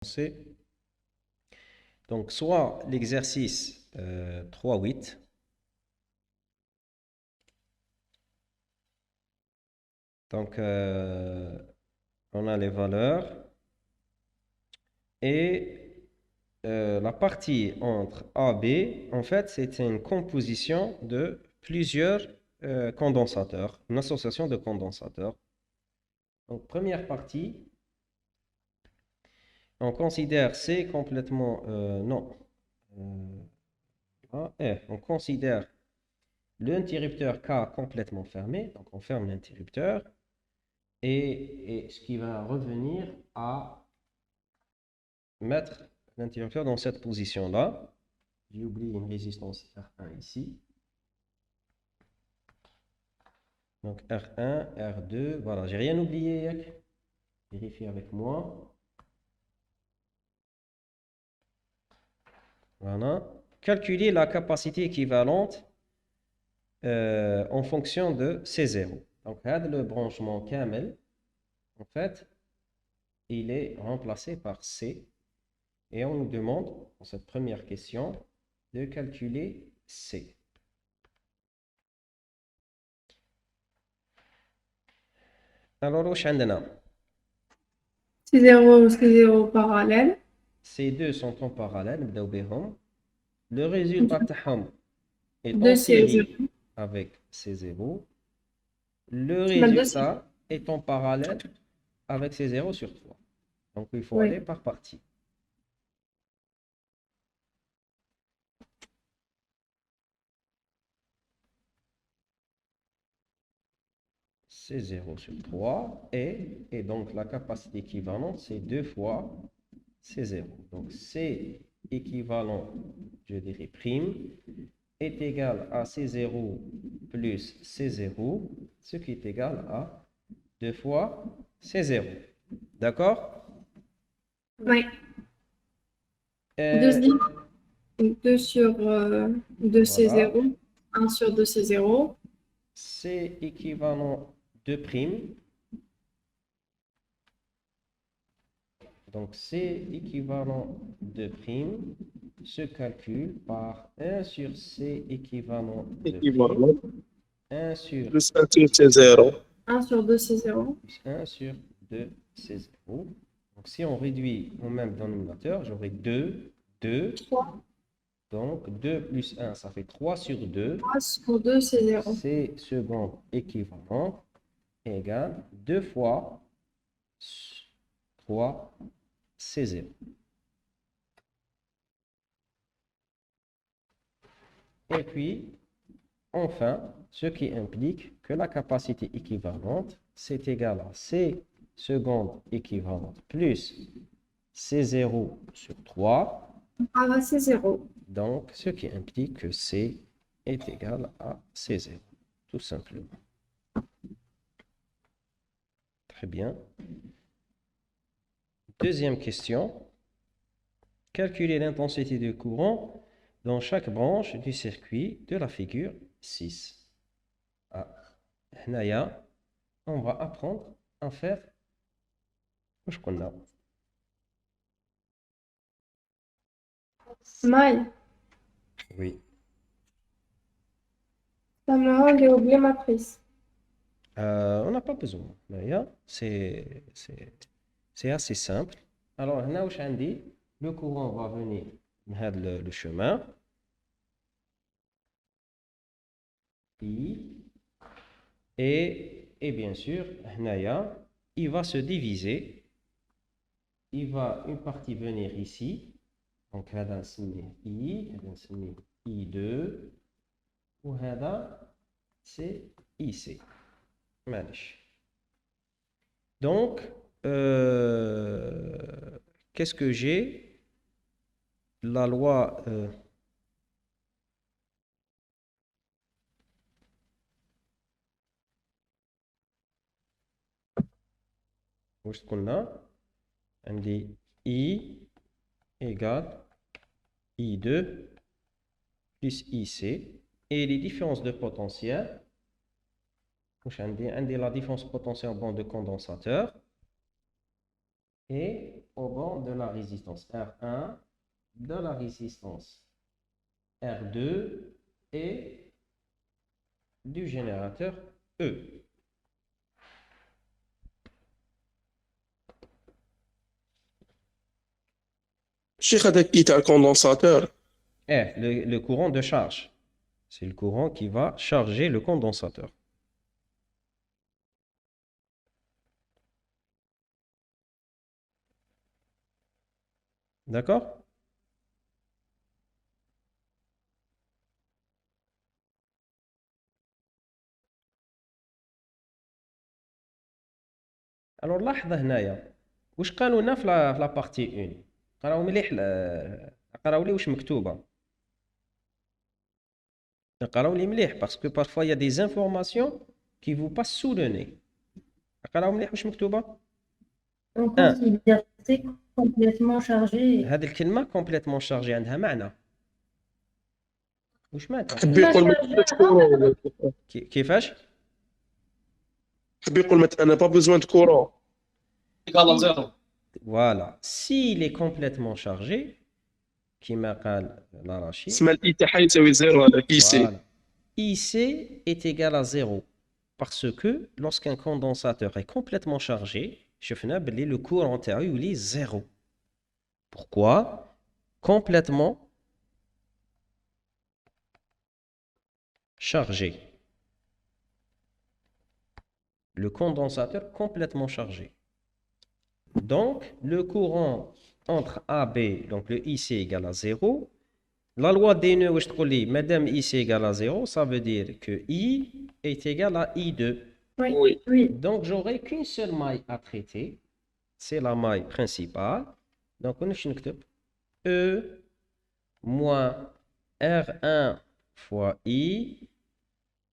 commencer. Donc, soit l'exercice 3-8. Donc, on a les valeurs. Et la partie entre A et B, en fait, c'est une composition de plusieurs condensateurs, une association de condensateurs. Donc, première partie, on considère C complètement... non. On considère l'interrupteur K complètement fermé. Donc, on ferme l'interrupteur. Et ce qui va revenir à mettre l'interrupteur dans cette position-là. J'ai oublié une résistance R1 ici. Donc R1, R2, voilà, j'ai rien oublié, Yak. Vérifiez avec moi. Voilà. Calculer la capacité équivalente en fonction de C0. Donc, le branchement camel, en fait, il est remplacé par C. Et on nous demande, dans cette première question, de calculer C. Alors, واش عندنا C0 parallèle. Ces deux sont en parallèle, نبداو بهم. Le résultat تاعهم est en Deux C0. série avec C0. Le Deux résultat est en parallèle avec C0 sur 3. Donc, il faut Oui. aller par partie. C0 sur 3 et donc la capacité équivalente, c'est 2 fois C0. Donc, C équivalent, je dirais prime, est égal à C0 plus C0, ce qui est égal à 2 fois C0. D'accord? Oui. Euh, 2 sur 2 voilà. C0. 1 sur 2 C0. C équivalent de prime. Donc, C équivalent de prime se calcule par 1 sur C équivalent de prime, équivalent 1 sur plus 1 sur C0. 1 sur 2 C0. plus 1 sur 2 C0. Donc, si on réduit au même dénominateur, j'aurai 2, 2. 3. Donc, 2 plus 1, ça fait 3 sur 2. 3 sur 2 C0. C seconde équivalent égale 2 fois 3 C0. Et puis, enfin, ce qui implique que la capacité équivalente, c'est égal à C seconde équivalente plus C0 sur 3. Ah, bah, C0. Donc, ce qui implique que C est égal à C0, tout simplement. Très bien. Deuxième question. Calculer l'intensité de courant dans chaque branche du circuit de la figure 6. Ah, هنايا, on va apprendre à faire واش قلنا. Maï. Oui. Maman, j'ai oublié ma prise. On n'a pas besoin. هنايا, c'est assez simple. Alors, هنا واش عندي, le courant va venir من هذا le chemin. I. Et bien sûr, هنايا, il va se diviser. Il va une partie venir ici. Donc, هذا نسميه I, هذا نسميه I2. وهذا c'est IC. معليش. Donc, qu'est-ce que j'ai? La loi... واش قلنا؟ عندي I égale I2 plus IC. Et les différences de potentiel, واش عندي la différence potentielle en bande de condensateur. et au bord de la résistance R1, de la résistance R2 et du générateur E. الشيخ هذا كي تاع الكوندنساتور F, le courant de charge. C'est le courant qui va charger le condensateur. D'accord? Alors لاحظ هنايا واش قالوا لنا في لا بارتي 1 قراو مليح قراو لي واش مكتوبه قراو لي مليح باسكو parfois il y a des informations qui vous passent sous le nez قراو مليح واش مكتوبه On considère que c'est complètement chargé. هذه الكلمه complètement chargée عندها معنى واش معناتها حب يقول ما كورون كيفاش حب يقول انا با بوزوان دو كورون égal à 0. voilà s'il est complètement chargé كما قال لاراشي اسمها الاي تاعها يساوي زيرو هذا كي سي voilà. IC est égal à 0 parce que lorsqu'un condensateur est complètement chargé, شفنا بلي le courant تاعو يولي 0. Pourquoi? Complètement chargé. Le condensateur complètement chargé. Donc, le courant entre AB, donc le IC égale à 0. La loi des nœuds, je te dis, madame IC égale à 0, ça veut dire que I est égal à I2. Oui. وي Oui. Donc, j'aurai qu'une seule maille à traiter. C'est la maille principale. Donc, on écrit E moins R1 fois I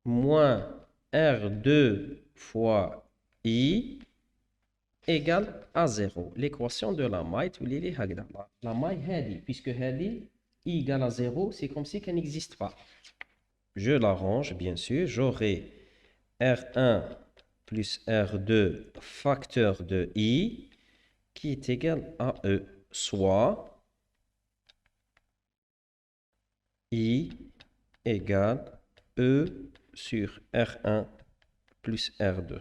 moins R2 fois I égale à 0. L'équation de la maille, tu lis la maille Hadi, puisque Hadi I égale à 0, c'est comme si qu'elle n'existe pas. Je l'arrange, bien sûr. J'aurai R1 plus R2 facteur de I qui est égal à E, soit I égale E sur R1 plus R2.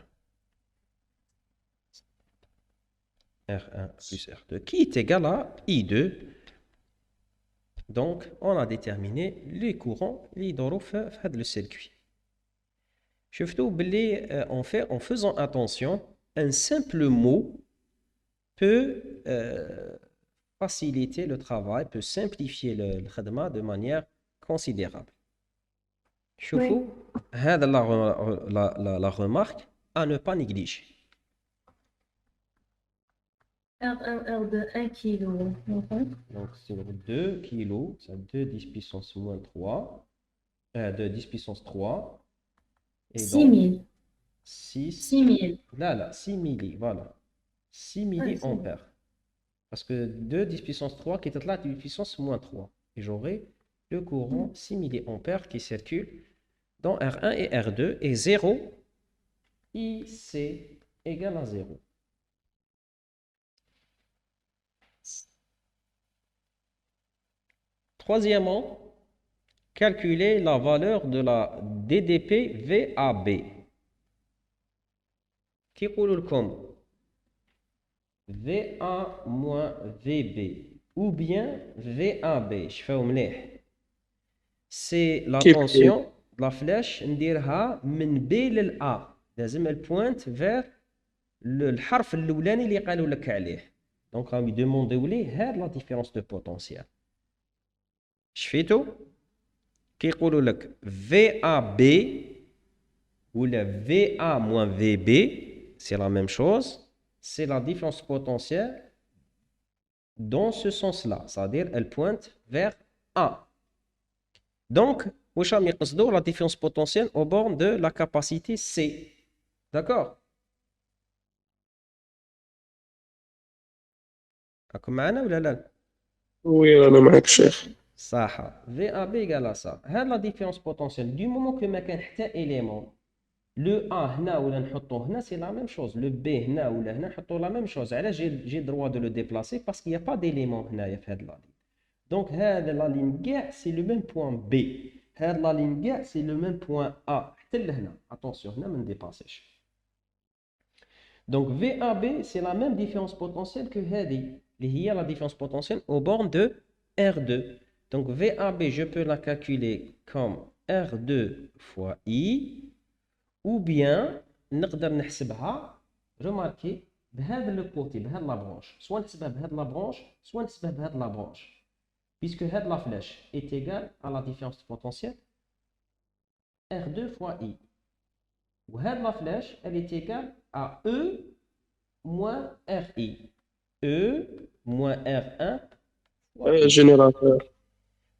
R1 plus R2 qui est égal à I2. Donc, on a déterminé les courants اللي يدوروا في هذا le circuit. شفتوا باللي en faisant attention, un simple mot peut faciliter le travail, peut simplifier le khadma de manière considérable. شوفوا هذا la remarque à ne pas négliger. R1, R2, 1 kilo. Donc, sur 2 kg, c'est 2 10 puissance moins 3, 2 10 puissance 3. Et 6000. 6, 6000. là, 6 milli, voilà. 6 milliampères. Parce que 2 10 puissance 3 qui est là, 10 puissance moins 3. Et j'aurai le courant 6 milliampères qui circule dans R1 et R2 et 0, IC égale à 0. Troisièmement, calculer la valeur de la DDP VAB. Qui roule comme VA moins VB ou bien VAB. Je fais omelette. C'est la tension de la flèche نديرها من B لل A. لازم elle pointe vers الحرف الأولاني اللي قالوا لك عليه. Donc on lui demande la différence de potentiel. شفيتو كيقولوا لك VAB ou le VA moins VB, c'est la même chose, c'est la différence potentielle dans ce sens-là, c'est-à-dire elle pointe vers A. Donc, واش راهم يقصدوا la différence potentielle au bord de la capacité C. D'accord? راكم معنا ولا لا؟ وي انا معك شيخ صح VAB égale à ça. هاد la différence potentielle du moment que ما كان حتى élément Le A هنا ولا نحطوه هنا c'est la même chose. Le B هنا ولا هنا نحطوه la même chose. علاش j'ai le droit de le déplacer parce qu'il n'y a pas d'élément هنايا في هاد la ligne. Donc هذا la ligne كاع c'est le même point B. هاد la ligne كاع c'est le même point A. حتى لهنا. Attention هنا ما نديباسيش. Donc VAB c'est la même différence potentielle que هذه اللي هي la différence potentielle aux bornes de R2. Donc VAB je peux la calculer comme R2 fois I. Ou bien نقدر نحسبها remarquez بهذا le côté بهذا la branche soit نحسبها بهذا la branche soit نحسبها بهذا la branche puisque هذا la flèche est égale à la différence potentielle R2 fois I وهذا la flèche elle est égale à E moins RI E moins R1 fois I. générateur.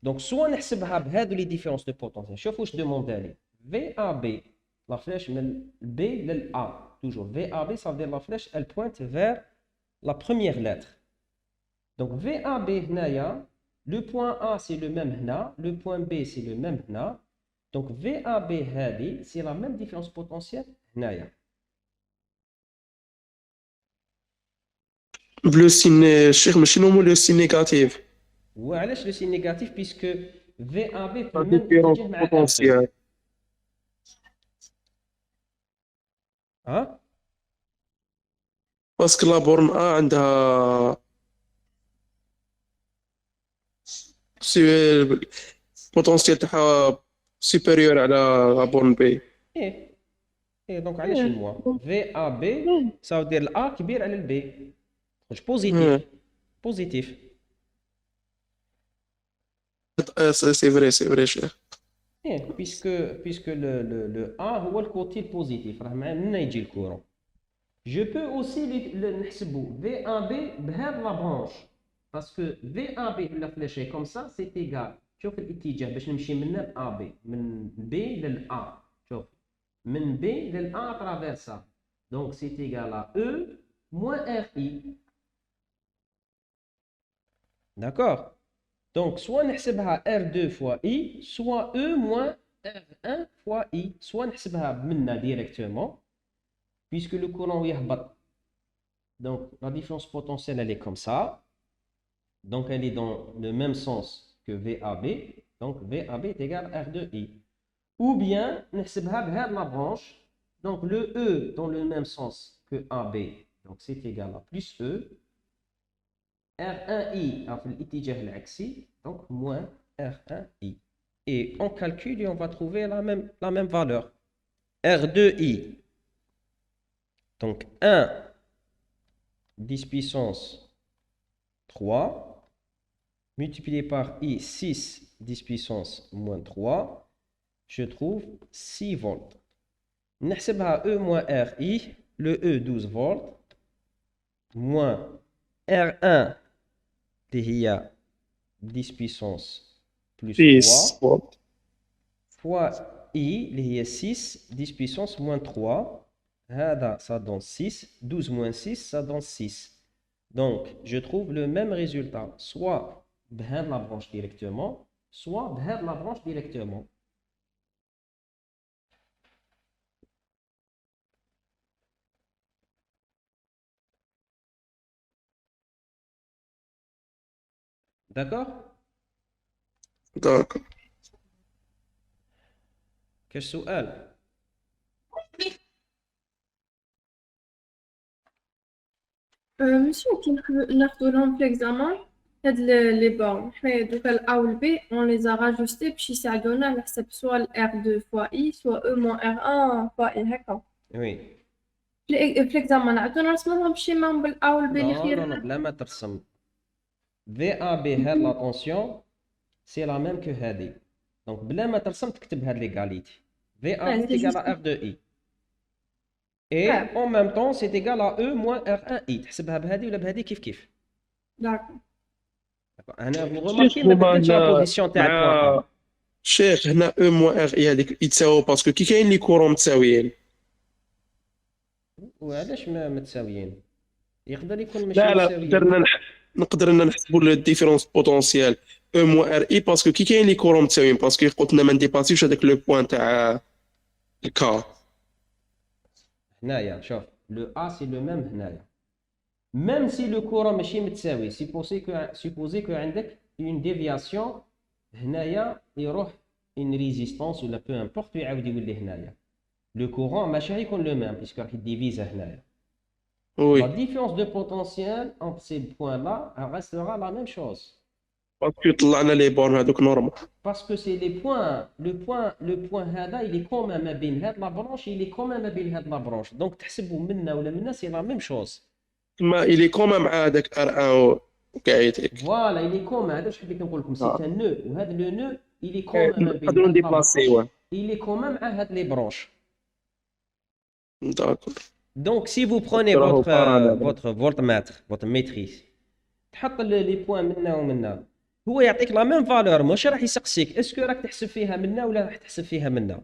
Donc soit نحسبها بهذو les différences de potentiel شوفوا واش demande لي VAB la flèche من B لل A. Toujours. VAB, ça veut dire la flèche, elle pointe vers la première lettre. Donc VAB, le point A, c'est le même هنا. Le point B, c'est le même هنا. Donc VAB, c'est la même différence potentielle هنايا. Le signe, Cheikh, ماشي نورمال le signe négatif. وعلاش le signe négatif puisque VAB في La le même différence اتجاه مع R2. potentielle. ها؟ Parce que la borne A عندها potentiel تاعها supérieur على la borne B. Et donc علاش moi VAB ça veut dire le A كبير على le B. Donc positif. Positif. C'est vrai, Cheikh. Puisque le A هو le côté positif راه من هنا يجي الكورون. Je peux aussi نحسبو VAB بهذا la branche parce que VAB la flèche comme ça c'est égal. شوف الاتجاه باش نمشي من هنا ل AB من B لل A. شوف من B لل A à travers ça. Donc c'est égal à E moins RI. D'accord? Donc, soit نحسبها R2 fois I, soit E moins R1 fois I. Soit نحسبها منا directement, puisque le courant يهبط. Donc, la différence potentielle, elle est comme ça. Donc, elle est dans le même sens que VAB. Donc, VAB est égal à R2I. Ou bien, نحسبها بهذه la branche. Donc, le E dans le même sens que AB. Donc, c'est égal à plus E. R1I في الاتجاه العكسي donc moins R1I et on calcule et on va trouver la même valeur R2I donc 1 10 puissance 3 multiplié par I 6 10 puissance moins 3 je trouve 6 volts نحسبها E moins RI le E 12 volts moins R1 اللي هي 10 puissance plus 3 fois I اللي هي 6 10 puissance moins 3 هذا ça donne 6 12 moins 6 ça donne 6 donc je trouve le même résultat soit بهذه la branche directement soit بهذه la branche directement. D'accord? D'accord. كاش سؤال؟ monsieur كي ناخدو لهم في l'examen هاد لي بورن حنايا دوكا ال A و ال B on les a rajustés باش يساعدونا على حساب سوا ال R2 fois I soit E moins R1 fois I هكا. Oui. في l'examen نعاودو نرسموهم بشيما بال A و ال B اللي Non, خير. non, non, بلا ما ترسم. VAB هاد la tension c'est la même que هادي. Donc بلا ما ترسم تكتب هاد l'égalité. VAB est égal à R2I. Et en même temps c'est égal à E moins R1I. تحسبها بهادي ولا بهادي كيف كيف. D'accord. أنا vous remarquez ما بدلتش la position تاع البوان. شيخ هنا او موان ار اي هذيك يتساووا باسكو كي كاين لي كورون متساويين. وعلاش ما متساويين؟ يقدر يكون ماشي لا متساويين. نقدر نحسبوا لو ديفيرونس بوتونسيال او موان ار اي باسكو كي كاين لي كورون متساويين باسكو قلت لنا ما نديباسيوش هذاك لو بوين تاع الكا. هنايا شوف le A c'est le même هنايا même si le courant ماشي متساوي supposé que عندك une déviation هنايا يروح une résistance ولا peu importe ويعاود يولي هنايا le courant ماشي غيكون le même puisque راح يديفيزا هنايا la وي différence de potentiel entre ces points là elle restera la même chose باسكو طلعنا لي بورن هذوك نورمال. parce que c'est les points le point هذا il est commun ما بين هاد la branche il est commun ما بين هاد la branche donc تحسبوا منا ولا منا c'est la même chose ما إلي كوما مع هذاك ار ان وكايتك. voilà il est commun هذا واش حبيت نقول لكم c'est un nœud وهذا le nœud il est commun ما بين نقدروا هاد la نديبلاسيوه. branche il est commun مع هاد les branches داكور. donc si vous prenez راهو parallèle. votre voltmètre votre maîtrise تحط لي بوين منا ومنا هو يعطيك لا ميم فالور مش راح يسقسيك اسكو راك تحسب فيها منا ولا راح تحسب فيها منا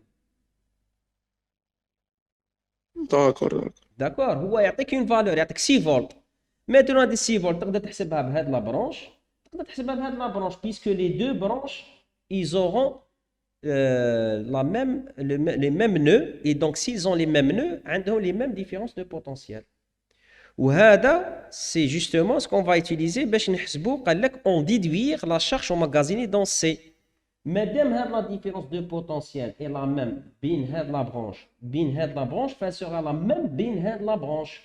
داكور. داكور هو يعطيك اون فالور يعطيك 6 فولت ميتون هاد 6 فولت تقدر تحسبها بهاد لا برونش تقدر تحسبها بهاد لا برونش بيسكو لي دو برونش ils auront la même les mêmes nœuds et donc s'ils ont les mêmes nœuds عندهم les mêmes différences de potentiel وهذا c'est justement ce qu'on va utiliser باش نحسبوا قال لك on déduire la charge emmagasinée dans C مادام هاد la différence de potentiel est la même بين هاد la branche ça sera la même بين هاد la branche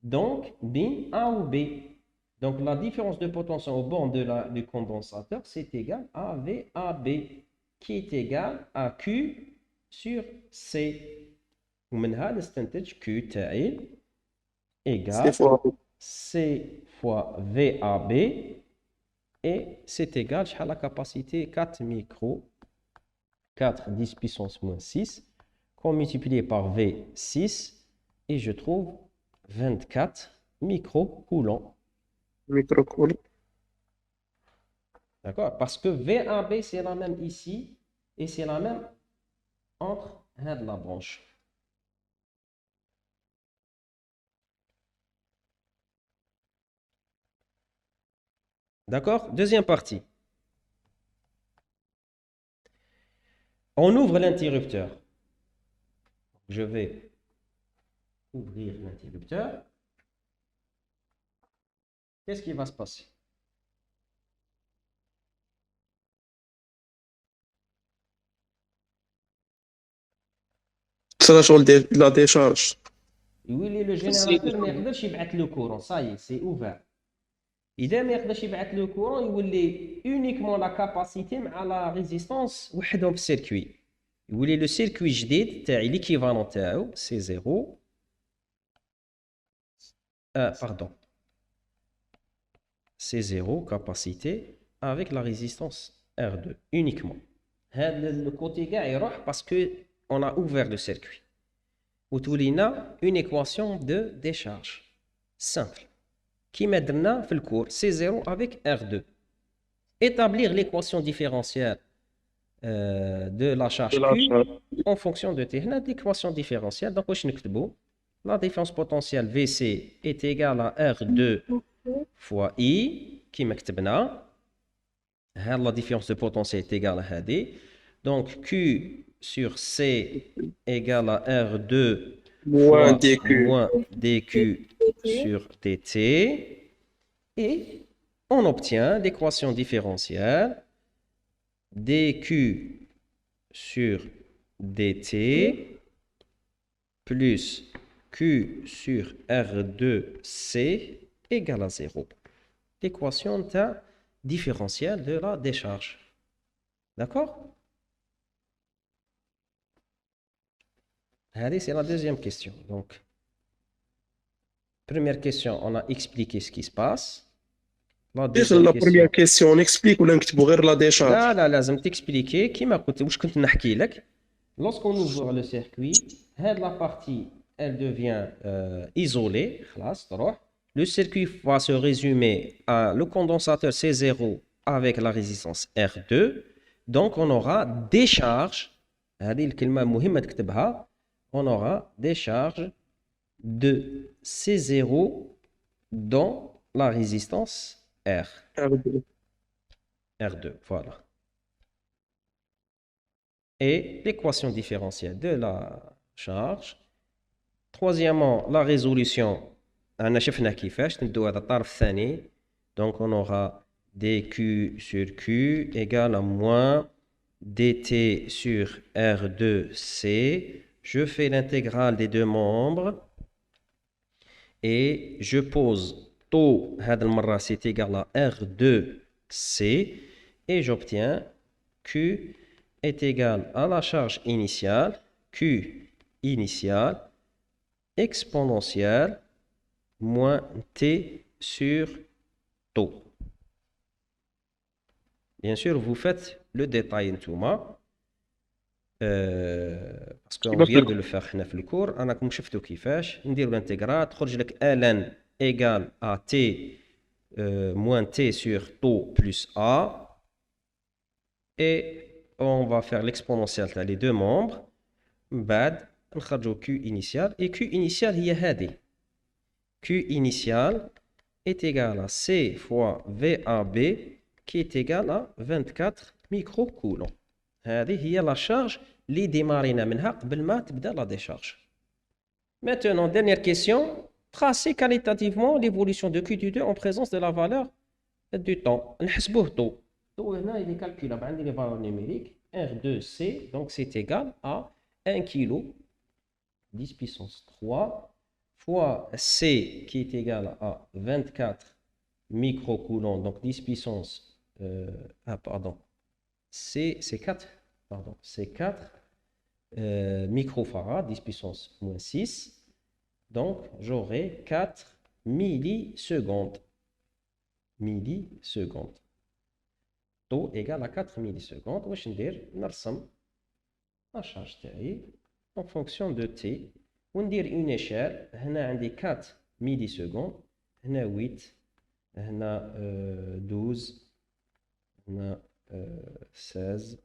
donc بين A ou B donc la différence de potentiel au bord du condensateur c'est égal à VAB qui est égal à Q sur C ومنها نستنتج Q تاعي égale C fois VAB et c'est égal à la capacité 4 micro 4 10 puissance moins 6 qu'on multiplie par V6 et je trouve 24 microcoulombs. ميكروكول. D'accord? Parce que VAB c'est la même ici et c'est la même entre la branche. D'accord? Deuxième partie. On ouvre l'interrupteur. Je vais ouvrir l'interrupteur. Qu'est-ce qui va se passer? صرا شغل لا ديشارج. يولي لو جينيراتور ما يقدرش يبعث لو كورون صاي سي اوفر اذا ما يقدرش يبعث لو كورون يولي اونيكمون لا كاباسيتي مع لا ريزيستانس وحدهم في السيركوي يولي لو سيركوي جديد تاعي ليكيفالون تاعو سي 0 pardon c'est 0 capacité avec la résistance R2 uniquement. Le côté gars يروح parce que on a ouvert le circuit. وتولينا une équation de décharge simple qui m'aidera في le cours C0 avec R2. Établir l'équation différentielle de la charge Q en fonction de T. L'équation différentielle, donc واش نكتبوا la différence potentielle VC est égale à R2 fois I qui مكتبنا la différence de potentiel est égale à هذه donc Q sur C égale à R2 moins fois DQ. moins DQ sur DT et on obtient l'équation différentielle DQ sur DT plus Q sur R2C égale à 0. L'équation différentielle de la décharge. D'accord? Allez, c'est la deuxième question. Donc, première question, on a expliqué ce qui se passe. La deuxième لا question. بروميير كيسيون نكسبليك ولا نكتبوا غير لا ديشارج؟ لا لا لازم تكسبليكي كيما قلت واش كنت نحكي لك. Lorsqu'on ouvre le circuit, la partie elle devient isolée. خلاص تروح. Le circuit va se résumer à le condensateur C0 avec la résistance R2. Donc on aura des charges. هذه الكلمة مهمة تكتبها. On aura des charges de C0 dans la résistance R. R2, voilà. Et l'équation différentielle de la charge Troisièmement, la résolution. أنا شفنا كيفاش ندو هذا الطرف الثاني. Donc on aura dq sur q égale à moins dt sur R2C. Je fais l'intégrale des deux membres et je pose taux, هذا المرة c'est égal à R2C et j'obtiens Q est égal à la charge initiale, Q initiale, exponentielle, moins T sur taux. Bien sûr, vous faites le détail parce qu'on vient de le faire dans le cours. On a comme شفتوا كيفاش نديروا l'intégral تخرج لك ln égale à t moins t sur taux plus a et on va faire l'exponentielle les deux membres بعد نخرجوا q initial et q initial هي هذه q initial est égal à c fois VAB qui est égal à 24 microcoulombs. هذه هي la charge اللي démarrina منها قبل ما تبدا la décharge. Maintenant, dernière question. Tracez qualitativement l'évolution de Q du 2 en présence de la valeur du temps. نحسبوه taux. Taux هنا il est calculable. عندي les valeurs numériques. R2C, donc c'est égal à 1 kg 10 puissance 3 fois C qui est égal à 24 microcoulombs, donc 10 puissance c'est 4, pardon, c'est 4 microfarads, 10 puissance moins 6. Donc, j'aurai 4 millisecondes. Millisecondes. Taux égal à 4 millisecondes. واش ندير نرسم la charge تاعي en fonction de t وندير une échelle. هنا عندي 4 millisecondes. هنا 8 هنا 12 هنا 16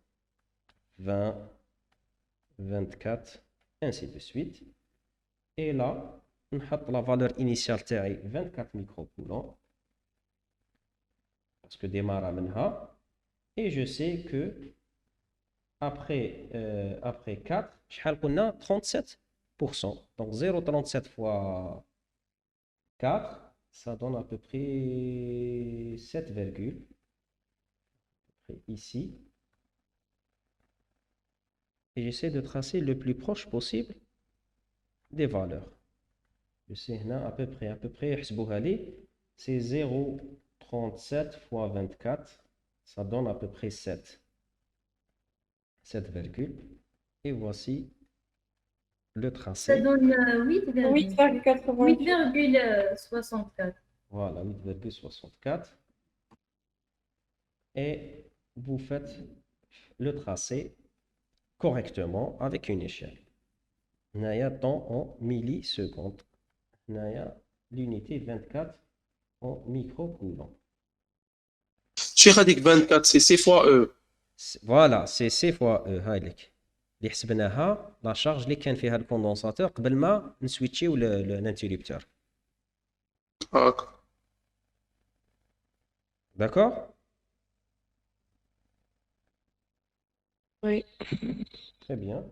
20 24 ainsi de suite. Et là, on a la valeur initiale تاعي 24 microcoulombs parce que démarre منها. Et je sais que après 4, شحال قلنا 37%. Donc 0,37 fois 4, ça donne à peu près 7, ici. Et j'essaie de tracer le plus proche possible des valeurs. Je sais à peu près, c'est 0,37 fois 24, ça donne à peu près 7. 7, et voici le tracé. Ça donne 8,64. 8,64. Voilà, 8,64. Et vous faites le tracé correctement avec une échelle. Naya temps en millisecondes. Naya l'unité 24 en microcoulombs. Cheikh Hadik 24, c'est C fois E. Voilà, c'est C fois E. هايلك اللي حسبناها لا شارج اللي كان فيها الكوندنساتور قبل ما نسويتشيو الانتريبتور. D'accord? Oui. Très bien.